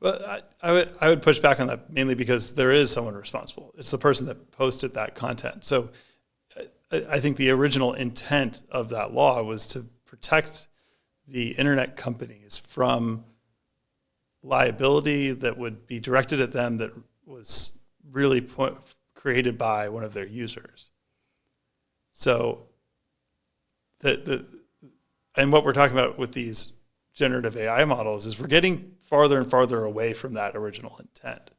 But I would push back on that mainly because there is someone responsible. It's the person that posted that content. So I think the original intent of that law was to protect the internet companies from liability that would be directed at them that was really created by one of their users. So and what we're talking about with these generative AI models is we're getting farther and farther away from that original intent.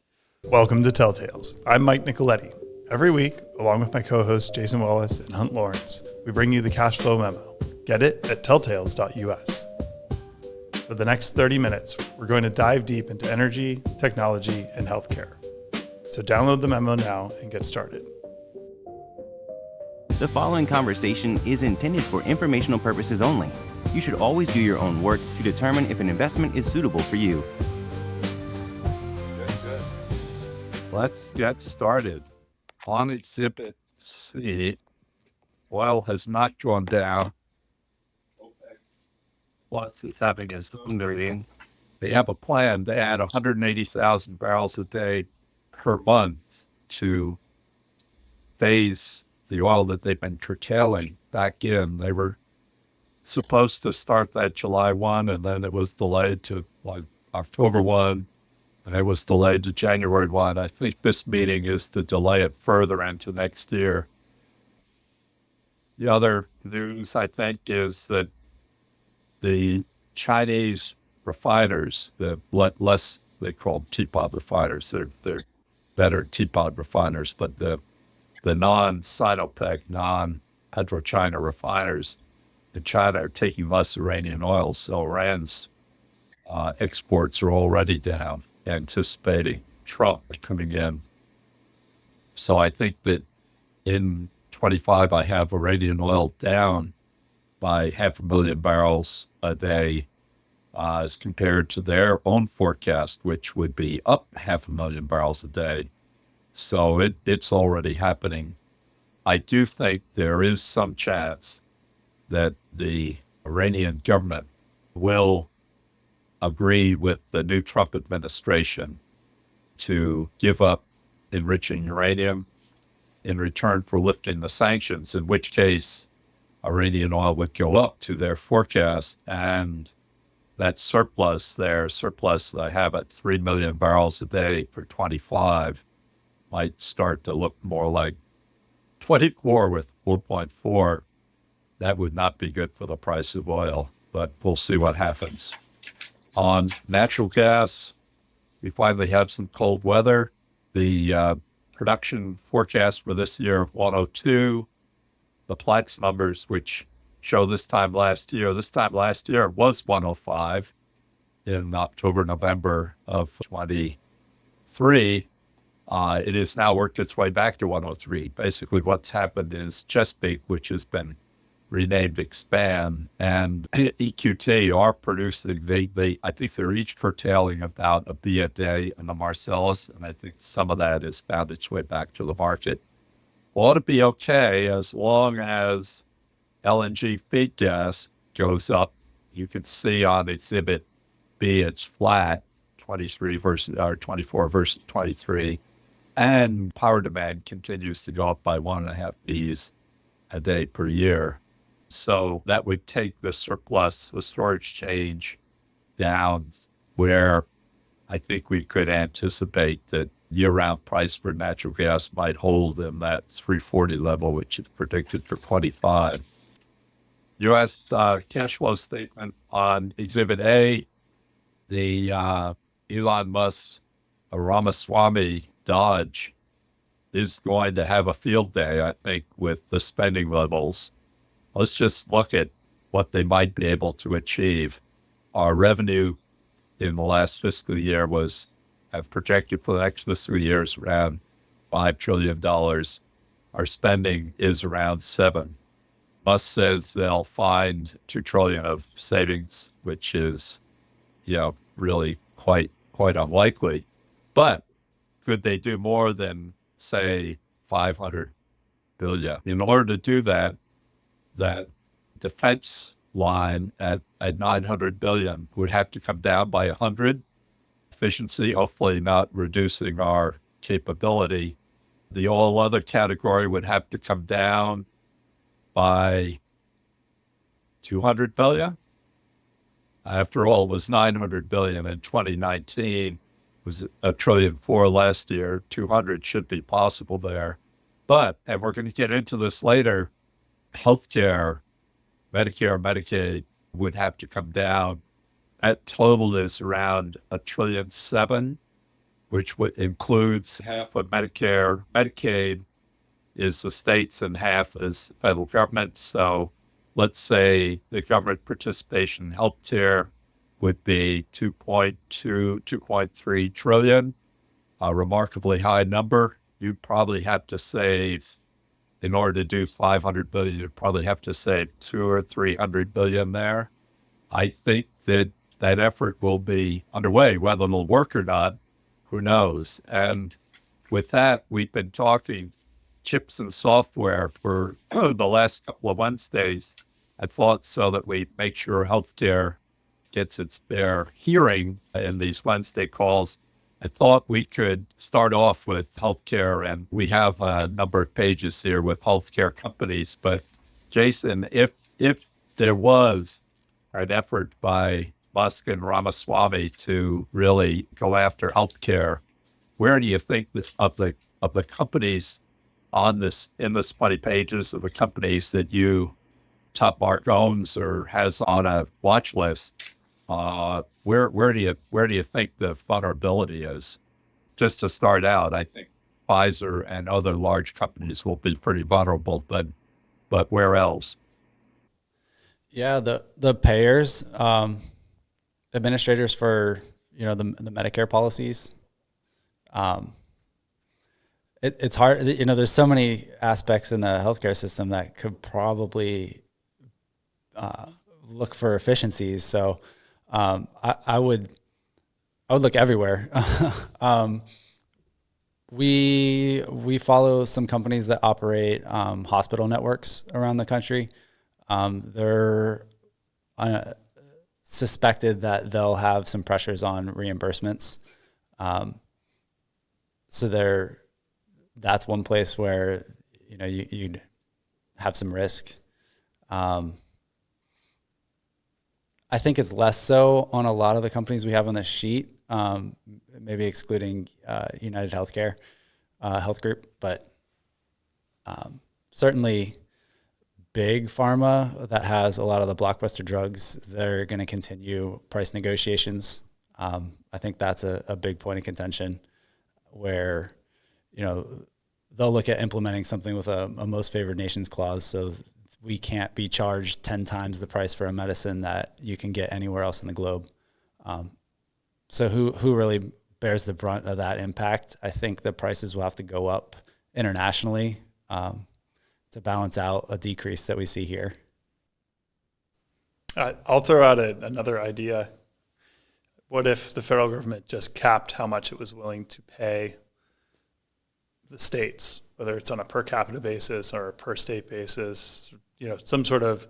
Welcome to Telltales. I'm Mike Nicoletti. Every week, along with my co-hosts Jason Wallace and Hunt Lawrence, we bring you the cash flow memo. Get it at telltales.us. For the next 30 minutes, we're going to dive deep into energy, technology, and healthcare. So download the memo now and get started. The following conversation is intended for informational purposes only. You should always do your own work to determine if an investment is suitable for you. Good. Let's get started. On Exhibit C, oil has not gone down. OPEC Plus is having a Zoom meeting. They have a plan to add 180,000 barrels a day per month to phase the oil that they've been curtailing back in. They were supposed to start that July 1, and then it was delayed to October 1, and it was delayed to January 1. I think this meeting is to delay it further into next year. The other news, I think, is that the Chinese refiners, the less, they call them teapot refiners, they're better teapot refiners, but the non-Sinopec, non-PetroChina refiners in China are taking less Iranian oil, so Iran's exports are already down, anticipating Trump coming in. So I think that in 25, I have Iranian oil down by 500,000 barrels a day as compared to their own forecast, which would be up 500,000 barrels a day. So it's already happening. I do think there is some chance that the Iranian government will agree with the new Trump administration to give up enriching uranium in return for lifting the sanctions, in which case Iranian oil would go up to their forecast, and that surplus I have at 3 million barrels a day for 25 might start to look more like 24 with 4.4. That would not be good for the price of oil, but we'll see what happens. On natural gas, we finally have some cold weather. The production forecast for this year of 102, the Platts numbers, which show this time last year it was 105 in October, November of 23. It has now worked its way back to 103. Basically, what's happened is Chesapeake, which has been renamed Expand, and EQT are producing, I think they're each curtailing about a B a day in the Marcellus, and I think some of that has found its way back to the market. Ought to be okay as long as LNG feed gas goes up. You can see on Exhibit B, it's flat, 24 versus 23. And power demand continues to go up by 1.5 Bs a day per year. So that would take the surplus, the storage change down, where I think we could anticipate that year-round price for natural gas might hold in that 340 level, which is predicted for 25. U.S. Cash flow statement on Exhibit A, the Elon Musk Ramaswamy D.O.G.E is going to have a field day, I think, with the spending levels. Let's just look at what they might be able to achieve. Our revenue in the last fiscal year have projected for the next fiscal year is around $5 trillion. Our spending is around $7 trillion. Musk says they'll find $2 trillion of savings, which is, really quite unlikely. But could they do more than, say, 500 billion? In order to do that, that defense line at 900 billion would have to come down by 100. efficiency, hopefully not reducing our capability. The all other category would have to come down by 200 billion. After all, it was 900 billion in 2019, was $1.4 trillion last year. 200 should be possible there. But, and we're going to get into this later, healthcare, Medicare, Medicaid would have to come down. That total is around $1.7 trillion, which includes half of Medicare. Medicaid is the states and half is federal government. So let's say the government participation in healthcare would be 2.2, 2.3 trillion, a remarkably high number. You'd probably have to save, in order to do 500 billion, you'd probably have to save 200 or 300 billion there. I think that that effort will be underway. Whether it'll work or not, who knows? And with that, we've been talking chips and software for the last couple of Wednesdays. I thought so that we make sure healthcare gets its fair hearing in these Wednesday calls. I thought we could start off with healthcare, and we have a number of pages here with healthcare companies. But Jason, if there was an effort by Musk and Ramaswamy to really go after healthcare, where do you think this of the companies on this, in this 20 pages of the companies that Top Mark owns or has on a watch list, where do you think the vulnerability is? Just to start out, I think Pfizer and other large companies will be pretty vulnerable, but where else? Yeah, the payers, administrators for the Medicare policies. It's hard. There's so many aspects in the healthcare system that could probably look for efficiencies. So I would look everywhere. We follow some companies that operate hospital networks around the country. They're suspected that they'll have some pressures on reimbursements. So that's one place where you'd have some risk. I think it's less so on a lot of the companies we have on the sheet, maybe excluding United Healthcare Health Group, but certainly big pharma that has a lot of the blockbuster drugs, they're going to continue price negotiations. I think that's a big point of contention where, they'll look at implementing something with a most favored nations clause. So we can't be charged 10 times the price for a medicine that you can get anywhere else in the globe. So who really bears the brunt of that impact? I think the prices will have to go up internationally to balance out a decrease that we see here. I'll throw out another idea. What if the federal government just capped how much it was willing to pay the states, whether it's on a per capita basis or a per state basis, some sort of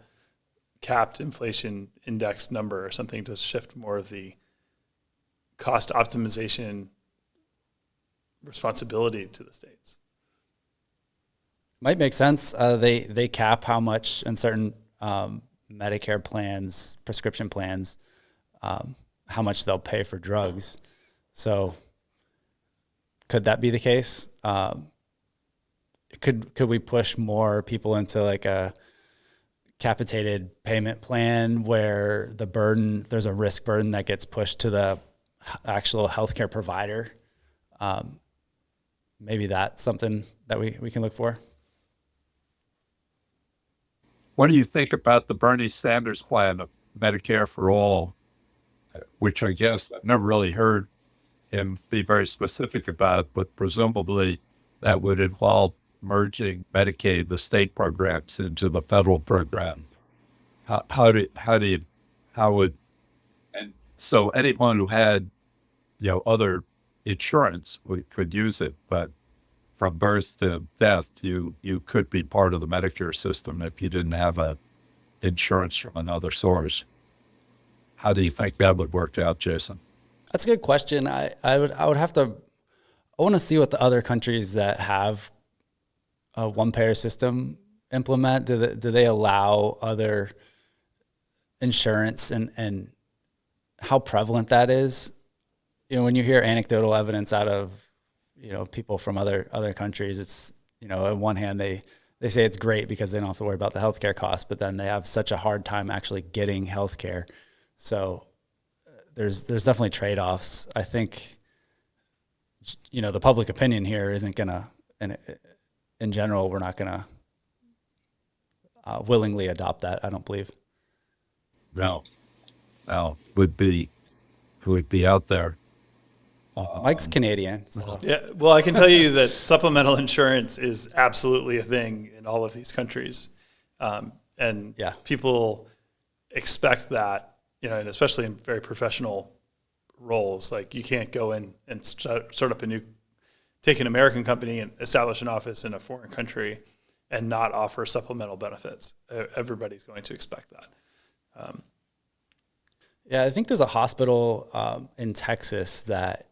capped inflation index number or something to shift more of the cost optimization responsibility to the states? Might make sense. They cap how much in certain Medicare plans, prescription plans, how much they'll pay for drugs. So could that be the case? Could we push more people into like a capitated payment plan where there's a risk burden that gets pushed to the actual healthcare provider? Maybe that's something that we can look for. What do you think about the Bernie Sanders plan of Medicare for All, which I guess I've never really heard him be very specific about, but presumably that would involve merging Medicaid, the state programs, into the federal program. And so anyone who had, other insurance could use it, but from birth to death, you could be part of the Medicare system if you didn't have a insurance from another source. How do you think that would work out, Jason? That's a good question. I would have to. I want to see what the other countries that have a one-payer system implement. Do they allow other insurance, and how prevalent that is? You know, when you hear anecdotal evidence out of, you know, people from other countries, it's, you know, on one hand they say it's great because they don't have to worry about the healthcare costs, but then they have such a hard time actually getting healthcare. So there's definitely trade-offs. I think, you know, the public opinion here isn't gonna, and in general, we're not gonna willingly adopt that, I don't believe. No, would be out there. Mike's Canadian. So. Yeah, well, I can tell you that supplemental insurance is absolutely a thing in all of these countries. And Yeah. people expect that, you know, and especially in very professional roles. Like, you can't go in and start up take an American company and establish an office in a foreign country and not offer supplemental benefits. Everybody's going to expect that. Yeah, I think there's a hospital in Texas that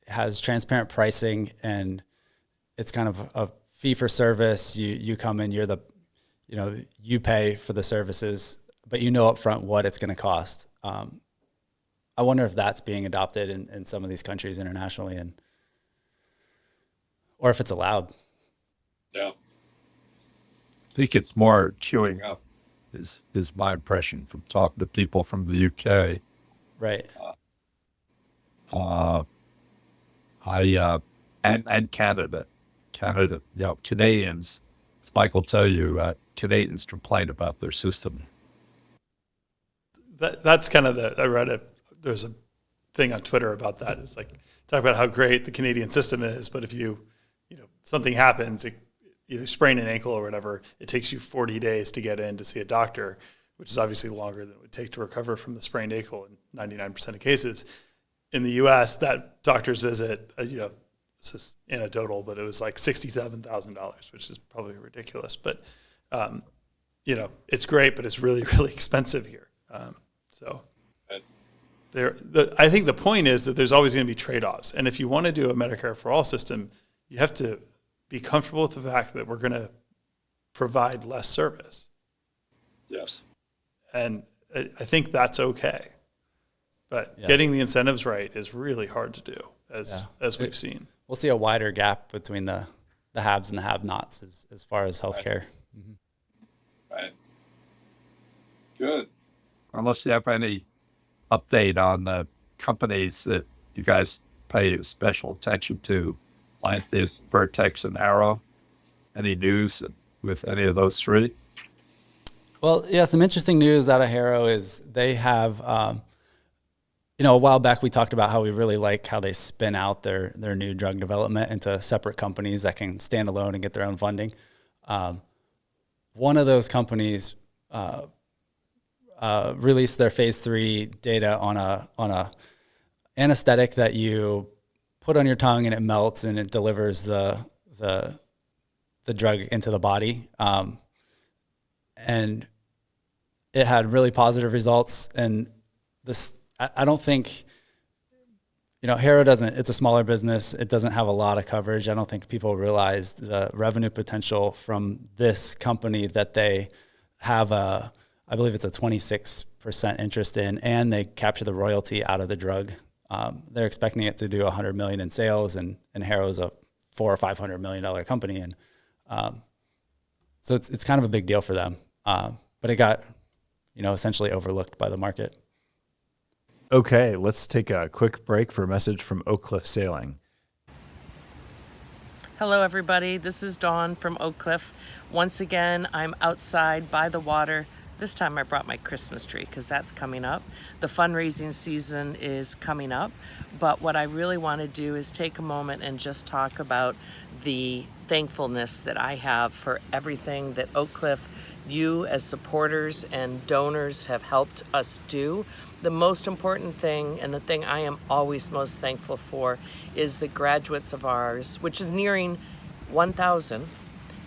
has transparent pricing, and it's kind of a fee for service. You come in, you pay for the services, but you know upfront what it's going to cost. I wonder if that's being adopted in some of these countries internationally, or if it's allowed. Yeah, I think it's more chewing up. Is my impression from talking to people from the UK. Right. And Canada, you know, Canadians, as Mike will tell you, Canadians complain about their system. That's kind of there's a thing on Twitter about that. It's like, talk about how great the Canadian system is, but if something happens, you sprain an ankle or whatever, it takes you 40 days to get in to see a doctor, which is obviously longer than it would take to recover from the sprained ankle in 99% of cases. In the U.S., that doctor's visit, this is anecdotal, but it was like $67,000, which is probably ridiculous. But, it's great, but it's really, really expensive here. I think the point is that there's always going to be trade-offs. And if you want to do a Medicare for all system, you have to be comfortable with the fact that we're going to provide less service. Yes. And I think that's okay. But getting the incentives right is really hard to do, as we've seen. We'll see a wider gap between the haves and the have-nots as far as healthcare. Right. Mm-hmm. Right. Good. Unless you have any update on the companies that you guys pay special attention to, like this Vertex and Arrow. Any news with any of those three? Well, yeah, some interesting news out of Harrow is they have, a while back we talked about how we really like how they spin out their new drug development into separate companies that can stand alone and get their own funding. One of those companies released their phase 3 data on a anesthetic that you put on your tongue and it melts and it delivers the drug into the body. And it had really positive results. And this, I don't think, Harrow it's a smaller business. It doesn't have a lot of coverage. I don't think people realize the revenue potential from this company that they have I believe it's a 26% interest in, and they capture the royalty out of the drug. They're expecting it to do $100 million in sales, and Harrow's a $400 or $500 million company. And so it's kind of a big deal for them. But it got, essentially overlooked by the market. Okay, let's take a quick break for a message from Oak Cliff Sailing. Hello, everybody. This is Dawn from Oak Cliff. Once again, I'm outside by the water. This time I brought my Christmas tree because that's coming up. The fundraising season is coming up. But what I really want to do is take a moment and just talk about the thankfulness that I have for everything that Oak Cliff, you as supporters and donors have helped us do. The most important thing, and the thing I am always most thankful for, is the graduates of ours, which is nearing 1,000,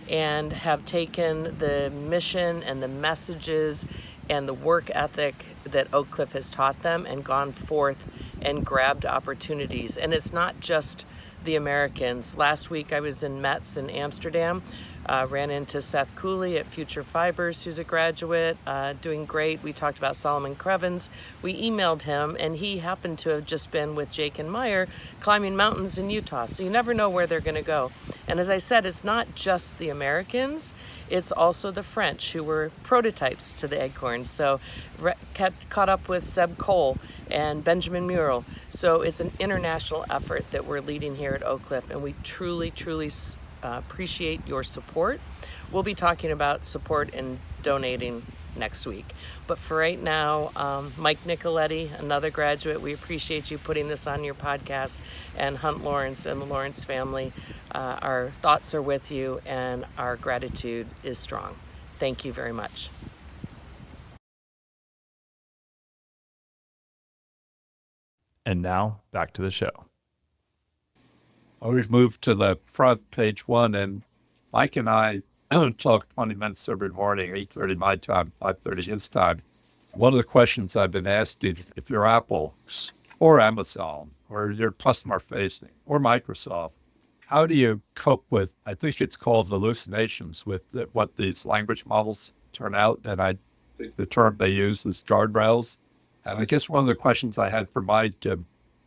and have taken the mission and the messages and the work ethic that Oak Cliff has taught them and gone forth and grabbed opportunities. And it's not just the Americans. Last week I was in Metz in Amsterdam, ran into Seth Cooley at Future Fibers, who's a graduate, doing great. We talked about Solomon Crevens. We emailed him, and he happened to have just been with Jake and Meyer climbing mountains in Utah. So you never know where they're going to go. And as I said, it's not just the Americans, it's also the French, who were prototypes to the Acorns. So caught up with Seb Cole and Benjamin Murrell. So it's an international effort that we're leading here at Oak Cliff, and we truly, truly appreciate your support. We'll be talking about support and donating next week. But for right now, Mike Nicoletti, another graduate, we appreciate you putting this on your podcast, and Hunt Lawrence and the Lawrence family, our thoughts are with you and our gratitude is strong. Thank you very much. And now back to the show. We've moved to the front, page 1, and Mike and I talk 20 minutes every morning, 8:30 my time, 5:30 his time. One of the questions I've been asked is, if you're Apple or Amazon or you're customer facing or Microsoft, how do you cope with, I think it's called hallucinations, with what these language models turn out? And I think the term they use is guardrails. And I guess one of the questions I had for Mike,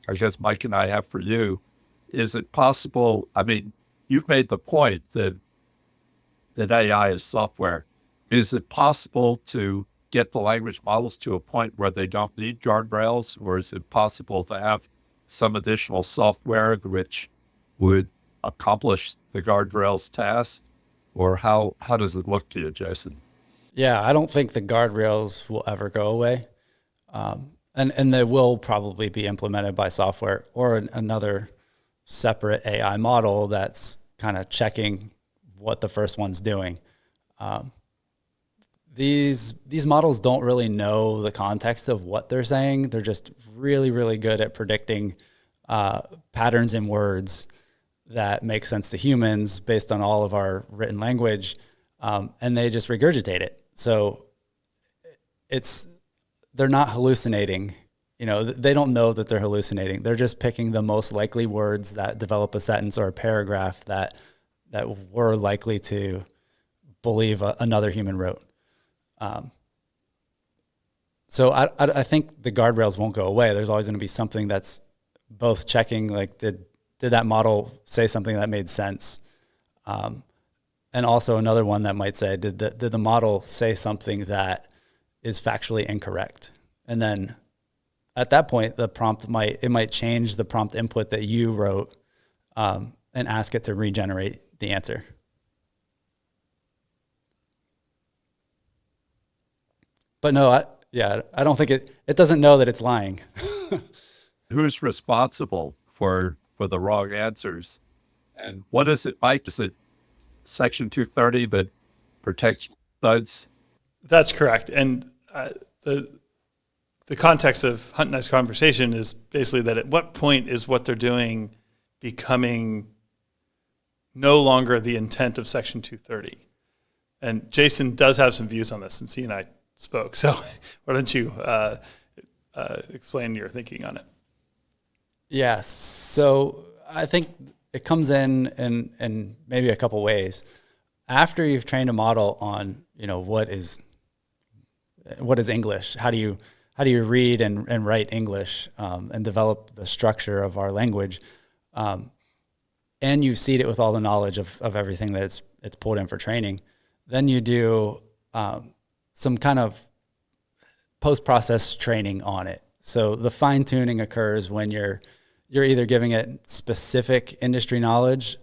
I guess Mike and I have for you, is it possible, I mean, you've made the point that AI is software. Is it possible to get the language models to a point where they don't need guardrails, or is it possible to have some additional software which would accomplish the guardrails task? Or how does it look to you, Jason? Yeah, I don't think the guardrails will ever go away. And they will probably be implemented by software or another separate AI model that's kind of checking what the first one's doing. These models don't really know the context of what they're saying. They're just really, really good at predicting patterns in words that make sense to humans based on all of our written language, and they just regurgitate it. So they're not hallucinating. You know, they don't know that they're hallucinating. They're just picking the most likely words that develop a sentence or a paragraph that we're likely to believe another human wrote. So I think the guardrails won't go away. There's always going to be something that's both checking, like, did that model say something that made sense? And also another one that might say, did the model say something that is factually incorrect? And then at that point, the prompt might change the prompt input that you wrote, and ask it to regenerate the answer. But no, I don't think it doesn't know that it's lying. Who's responsible for the wrong answers? And what is it, Mike? Is it Section 230 that protects thuds? That's correct. And the context of Hunt and I's conversation is basically that at what point is what they're doing becoming no longer the intent of Section 230? And Jason does have some views on this, since he and I spoke. So why don't you explain your thinking on it? Yeah, so I think it comes in maybe a couple ways. After you've trained a model on, what is English, how do you read and write English, and develop the structure of our language, and you seed it with all the knowledge of everything that it's pulled in for training, then you do some kind of post-process training on it. So the fine-tuning occurs when you're either giving it specific industry knowledge,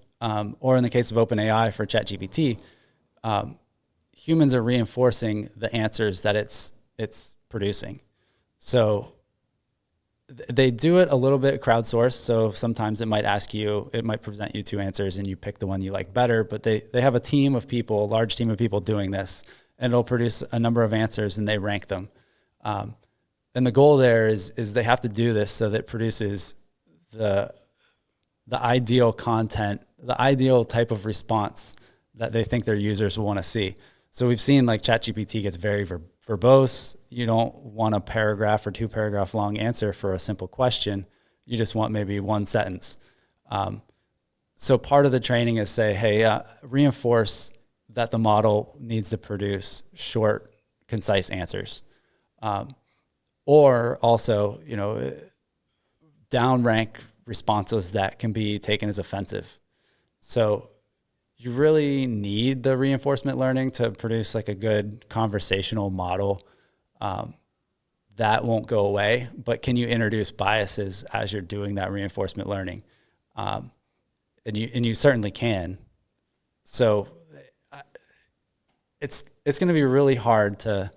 or in the case of OpenAI for ChatGPT, humans are reinforcing the answers that it's producing. So they do it a little bit crowdsourced. So sometimes it might present you two answers and you pick the one you like better, but they have a team of people, a large team of people doing this, and it'll produce a number of answers and they rank them. And the goal there is they have to do this so that it produces the ideal content, the ideal type of response that they think their users will want to see. So we've seen like ChatGPT gets very verbose. You don't want a paragraph or 2-paragraph long answer for a simple question. You just want maybe one sentence. So part of the training is say, hey, reinforce that the model needs to produce short, concise answers. Or also, downrank responses that can be taken as offensive. So you really need the reinforcement learning to produce like a good conversational model. That won't go away, but can you introduce biases as you're doing that reinforcement learning? And you certainly can. So it's going to be really hard to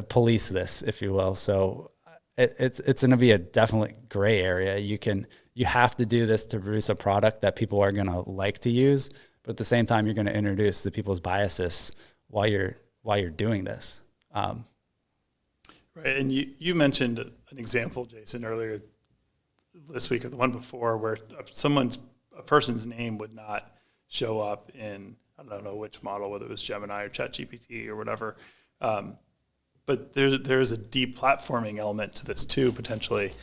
police this, if you will. So it's going to be a definitely gray area. You have to do this to produce a product that people are going to like to use, but at the same time, you're going to introduce the people's biases while you're doing this. Right, and you mentioned an example, Jason, earlier this week or the one before, where a person's name would not show up in, I don't know which model, whether it was Gemini or ChatGPT or whatever. But there's a deplatforming element to this too, potentially.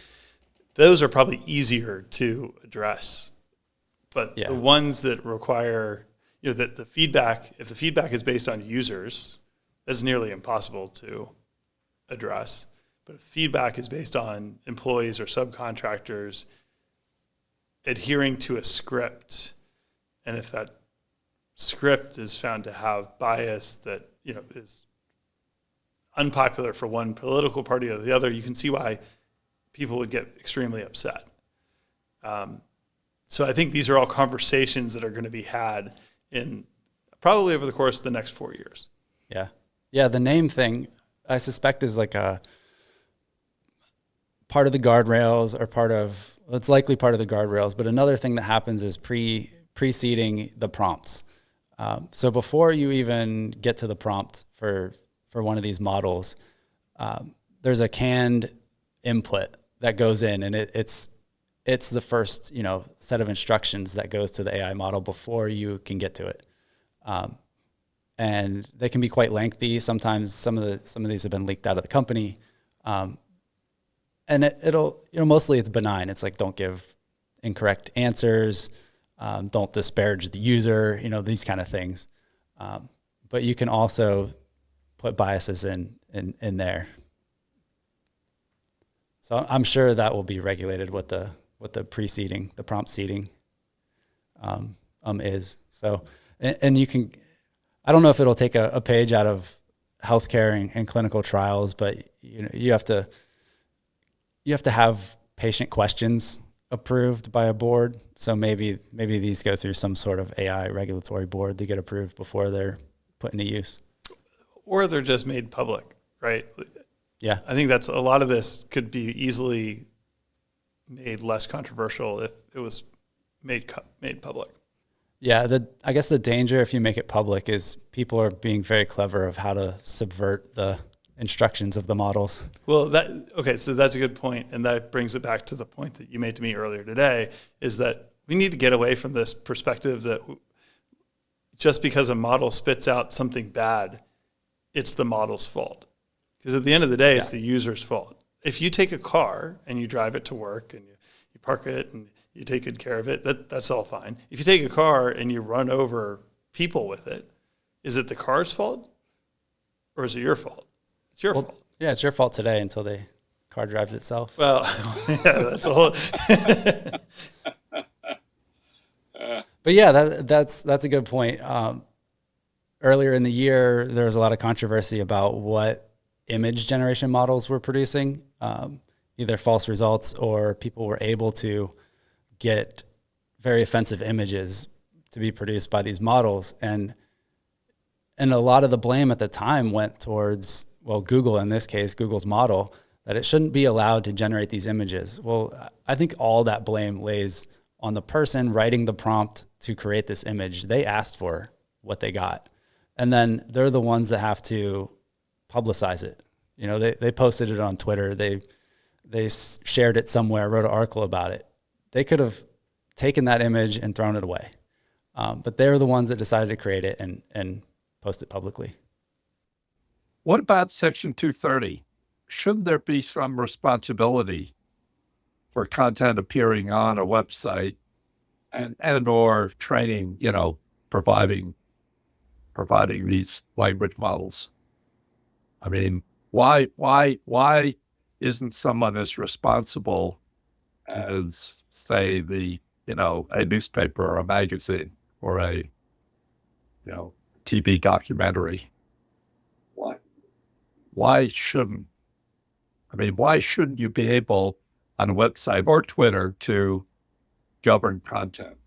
Those are probably easier to address. But the ones that require, that the feedback, if the feedback is based on users, that's nearly impossible to address. But if feedback is based on employees or subcontractors adhering to a script, and if that script is found to have bias that is unpopular for one political party or the other, you can see why people would get extremely upset. So I think these are all conversations that are going to be had in probably over the course of the next 4 years. Yeah. The name thing, I suspect, is like a part of the guardrails, or it's likely part of the guardrails. But another thing that happens is preceding the prompts. So before you even get to the prompt for one of these models, there's a canned input that goes in, and it's the first set of instructions that goes to the AI model before you can get to it. And they can be quite lengthy. Sometimes some of these have been leaked out of the company. And it'll mostly it's benign. It's like, don't give incorrect answers, don't disparage the user, these kind of things. But you can also put biases in there. So I'm sure that will be regulated what the prompt seeding is. So, and you can, I don't know if it'll take a page out of healthcare and clinical trials, but you have to have patient questions approved by a board. So maybe these go through some sort of AI regulatory board to get approved before they're put into use. Or they're just made public, right? Yeah. I think that's a lot of this could be easily made less controversial if it was made public. Yeah, I guess the danger if you make it public is people are being very clever of how to subvert the instructions of the models. Well, so that's a good point, and that brings it back to the point that you made to me earlier today, is that we need to get away from this perspective that just because a model spits out something bad, it's the model's fault. Because at the end of the day, it's the user's fault. If you take a car and you drive it to work and you park it and you take good care of it, that's all fine. If you take a car and you run over people with it, is it the car's fault or is it your fault? It's your fault. Yeah, it's your fault today until the car drives itself. Well, yeah, that's a whole. But yeah, that's a good point. Earlier in the year, there was a lot of controversy about what image generation models were producing, either false results or people were able to get very offensive images to be produced by these models. And a lot of the blame at the time went towards, Google, in this case, Google's model, that it shouldn't be allowed to generate these images. Well, I think all that blame lays on the person writing the prompt to create this image. They asked for what they got. And then they're the ones that have to publicize it. They posted it on Twitter. They shared it somewhere, wrote an article about it. They could have taken that image and thrown it away. But they're the ones that decided to create it and post it publicly. What about Section 230? Shouldn't there be some responsibility for content appearing on a website and or training, providing these language models? I mean, why isn't someone as responsible as, say, a newspaper or a magazine or a, TV documentary? Why shouldn't you be able on a website or Twitter to govern content?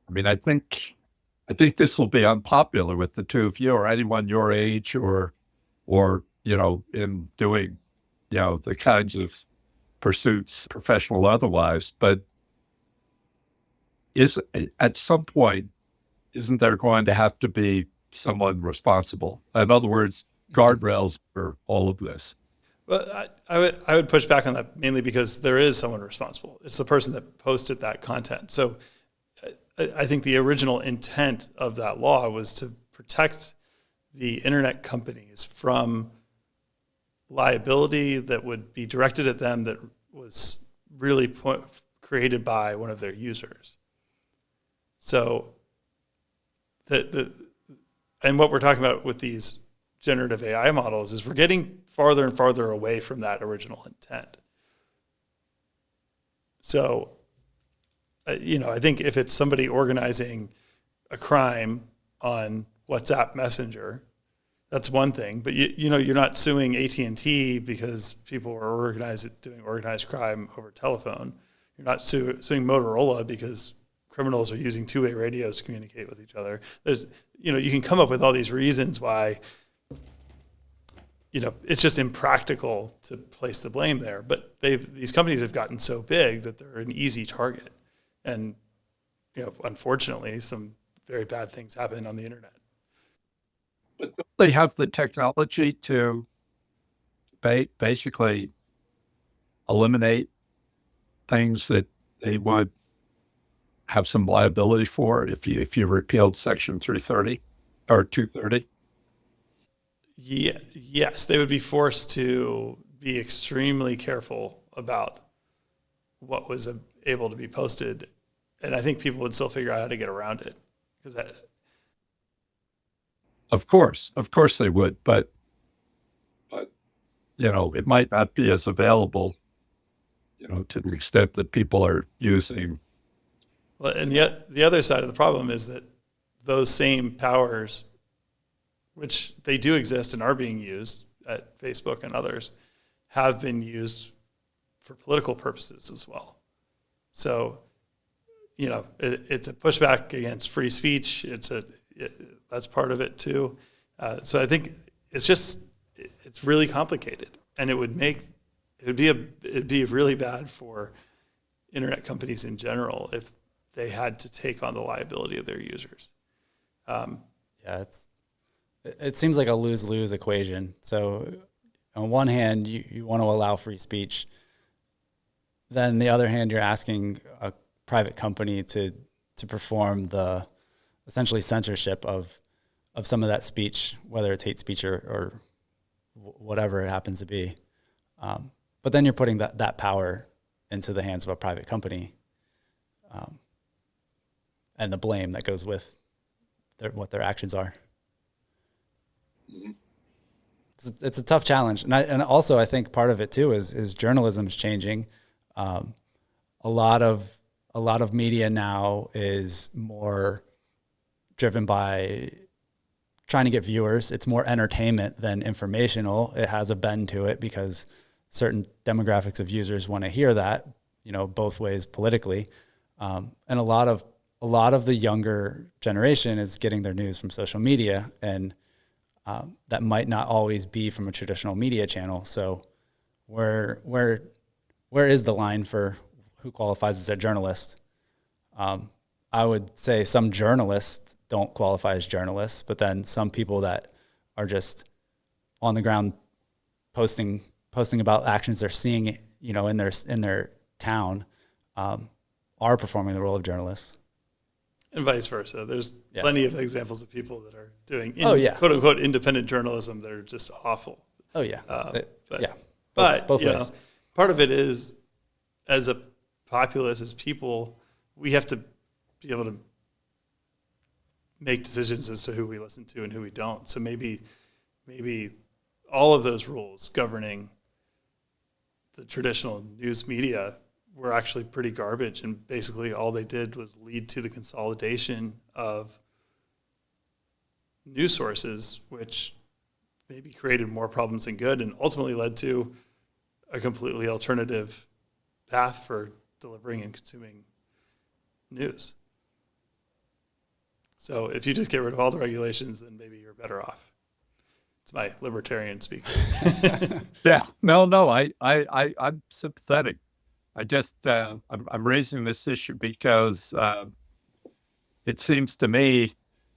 I mean, I think this will be unpopular with the two of you or anyone your age or in doing, the kinds of pursuits, professional or otherwise. But at some point, isn't there going to have to be someone responsible? In other words, guardrails for all of this. Well, I would push back on that mainly because there is someone responsible. It's the person that posted that content. So I think the original intent of that law was to protect the internet companies from liability that would be directed at them that was really created by one of their users. So and what we're talking about with these generative AI models is we're getting farther and farther away from that original intent. So, I think if it's somebody organizing a crime on WhatsApp Messenger, that's one thing. But you're not suing AT&T because people are doing organized crime over telephone. You're not suing Motorola because criminals are using two-way radios to communicate with each other. You can come up with all these reasons why it's just impractical to place the blame there. But these companies have gotten so big that they're an easy target. And, unfortunately, some very bad things happen on the internet. But don't they have the technology to basically eliminate things that they would have some liability for if you repealed Section 330 or 230? Yeah, yes, they would be forced to be extremely careful about what was able to be posted, and I think people would still figure out how to get around it because that. Of course they would, but it might not be as available, to the extent that people are using. Well, and the other side of the problem is that those same powers, which they do exist and are being used at Facebook and others, have been used for political purposes as well. So, it's a pushback against free speech. That's part of it too. So I think it's really complicated, and it'd be really bad for internet companies in general if they had to take on the liability of their users. It seems like a lose-lose equation. So on one hand, you want to allow free speech. Then the other hand, you're asking a private company to perform the essentially censorship of some of that speech, whether it's hate speech or whatever it happens to be. But then you're putting that power into the hands of a private company, and the blame that goes with what their actions are. It's a tough challenge, and also I think part of it too is journalism is changing. A lot of media now is more driven by trying to get viewers. It's more entertainment than informational. It has a bend to it because certain demographics of users want to hear that, both ways politically. And a lot of the younger generation is getting their news from social media, and that might not always be from a traditional media channel. So where is the line for who qualifies as a journalist? I would say some journalists don't qualify as journalists, but then some people that are just on the ground posting about actions they're seeing, in their town, are performing the role of journalists. And vice versa. There's plenty of examples of people that are doing quote unquote independent journalism that are just awful. Oh yeah. But both you ways. know, part of it is, as a populace, as people, we have to be able to make decisions as to who we listen to and who we don't. So maybe all of those rules governing the traditional news media were actually pretty garbage, and basically all they did was lead to the consolidation of news sources, which maybe created more problems than good, and ultimately led to a completely alternative path for delivering and consuming news. So if you just get rid of all the regulations, then maybe you're better off. It's my libertarian speaking. Yeah, no, I'm sympathetic. I just, I'm raising this issue because it seems to me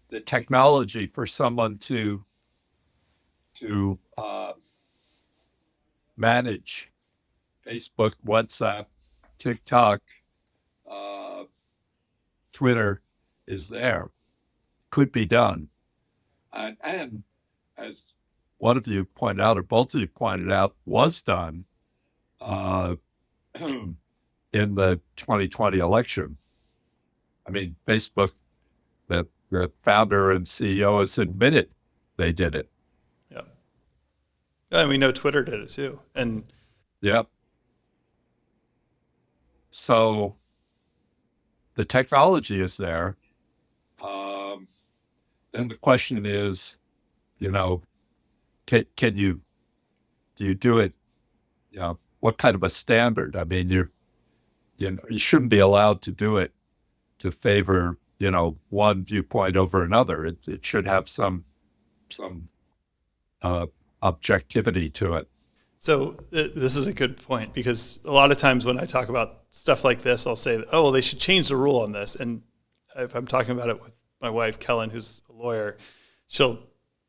the technology for someone to manage Facebook, WhatsApp, TikTok, Twitter is there, could be done. And as one of you pointed out, or both of you pointed out, was done in the 2020 election. I mean, Facebook, the founder and CEO has admitted they did it. Yeah. And we know Twitter did it too. And yep. So the technology is there. Then the question is, you know, do you do it? You know, what kind of a standard? I mean, you shouldn't be allowed to do it to favor, you know, one viewpoint over another. It should have some objectivity to it. so this is a good point, because a lot of times when I talk about stuff like this, I'll say, oh, well, they should change the rule on this. And if I'm talking about it with my wife, Kellen, who's a lawyer, she'll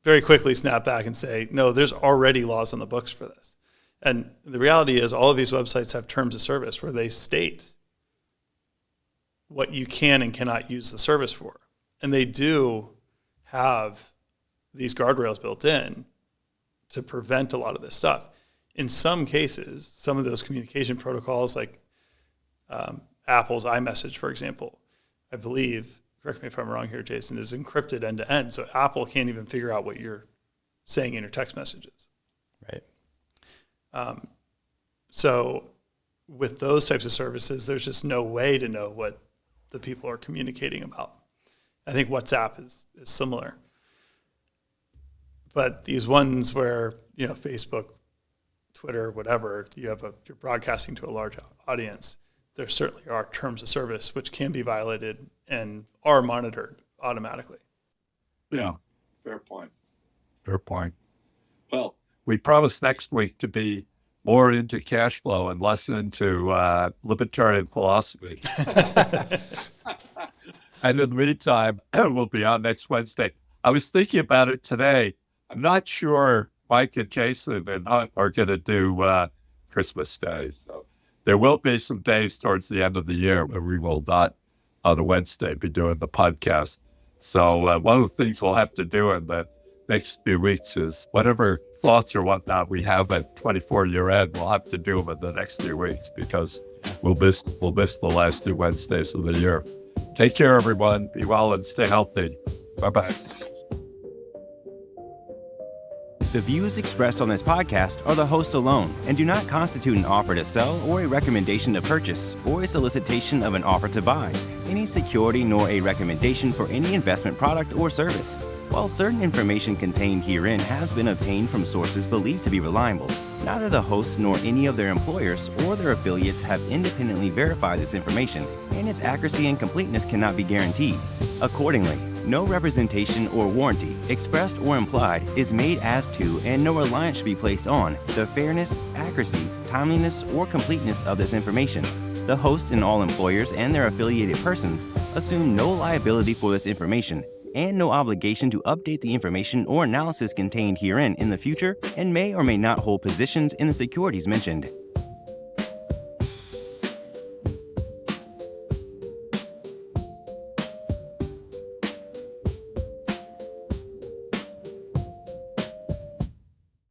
very quickly snap back and say, no, there's already laws on the books for this. And the reality is all of these websites have terms of service where they state what you can and cannot use the service for. And they do have these guardrails built in to prevent a lot of this stuff. In some cases, some of those communication protocols, like Apple's iMessage, for example, I believe, correct me if I'm wrong here, Jason, is encrypted end to end. So Apple can't even figure out what you're saying in your text messages. Right. So with those types of services, there's just no way to know what the people are communicating about. I think WhatsApp is similar. But these ones where, you know, Facebook, Twitter, whatever, you're broadcasting to a large audience, there certainly are terms of service which can be violated and are monitored automatically. Yeah, fair point. Fair point. Well, we promise next week to be more into cash flow and less into libertarian philosophy. And in the meantime, we'll be on next Wednesday. I was thinking about it today. I'm not sure Mike and Jason and Hunt are going to do Christmas Day. So there will be some days towards the end of the year where we will not, on a Wednesday, be doing the podcast. So one of the things we'll have to do in the next few weeks is whatever thoughts or whatnot we have at 24 year end, we'll have to do them in the next few weeks because we'll miss the last 2 Wednesdays of the year. Take care, everyone. Be well and stay healthy. Bye-bye. The views expressed on this podcast are the host alone and do not constitute an offer to sell or a recommendation to purchase or a solicitation of an offer to buy any security nor a recommendation for any investment product or service. While certain information contained herein has been obtained from sources believed to be reliable, neither the host nor any of their employers or their affiliates have independently verified this information, and its accuracy and completeness cannot be guaranteed. Accordingly, no representation or warranty, expressed or implied, is made as to, and no reliance should be placed on, the fairness, accuracy, timeliness, or completeness of this information. The host and all employers and their affiliated persons assume no liability for this information and no obligation to update the information or analysis contained herein in the future, and may or may not hold positions in the securities mentioned.